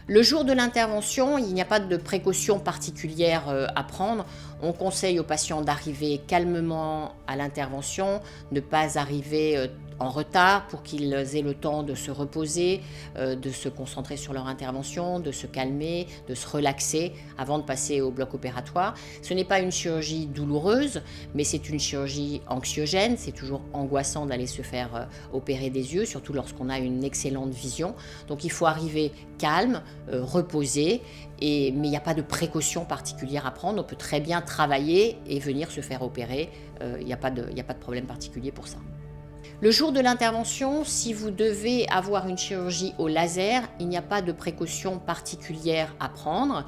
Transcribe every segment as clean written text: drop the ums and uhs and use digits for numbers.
Le jour de l'intervention, il n'y a pas de précaution particulière à prendre. On conseille aux patients d'arriver calmement à l'intervention, ne pas arriver en retard pour qu'ils aient le temps de se reposer, de se concentrer sur leur intervention, de se calmer, de se relaxer avant de passer au bloc opératoire. Ce n'est pas une chirurgie douloureuse, mais c'est une chirurgie anxiogène. C'est toujours angoissant d'aller se faire opérer des yeux, surtout lorsqu'on a une excellente vision. Donc il faut arriver calme, reposé, mais il n'y a pas de précaution particulière à prendre. On peut très bien travailler et venir se faire opérer. Il n'y a pas de problème particulier pour ça. Le jour de l'intervention, si vous devez avoir une chirurgie au laser, il n'y a pas de précaution particulière à prendre.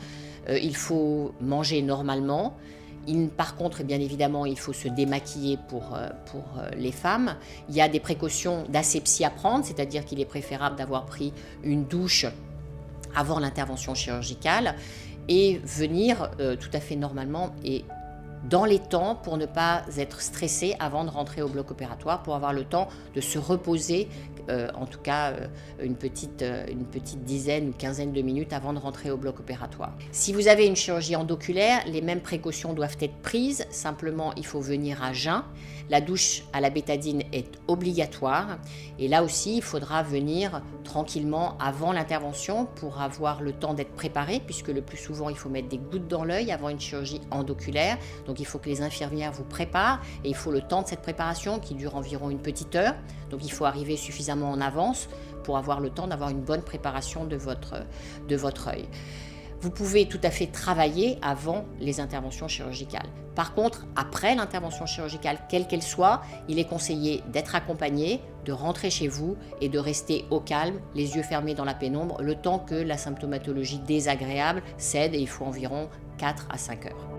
Il faut manger normalement. Par contre, bien évidemment, il faut se démaquiller pour les femmes. Il y a des précautions d'asepsie à prendre, c'est-à-dire qu'il est préférable d'avoir pris une douche avant l'intervention chirurgicale et venir tout à fait normalement et dans les temps pour ne pas être stressé avant de rentrer au bloc opératoire, pour avoir le temps de se reposer, en tout cas une petite dizaine ou quinzaine de minutes avant de rentrer au bloc opératoire. Si vous avez une chirurgie endoculaire, les mêmes précautions doivent être prises, simplement il faut venir à jeun. La douche à la bétadine est obligatoire et là aussi il faudra venir tranquillement avant l'intervention pour avoir le temps d'être préparé, puisque le plus souvent il faut mettre des gouttes dans l'œil avant une chirurgie endoculaire. Donc il faut que les infirmières vous préparent et il faut le temps de cette préparation qui dure environ une petite heure. Donc il faut arriver suffisamment en avance pour avoir le temps d'avoir une bonne préparation de votre œil. Vous pouvez tout à fait travailler avant les interventions chirurgicales. Par contre, après l'intervention chirurgicale, quelle qu'elle soit, il est conseillé d'être accompagné, de rentrer chez vous et de rester au calme, les yeux fermés dans la pénombre, le temps que la symptomatologie désagréable cède, et il faut environ 4 à 5 heures.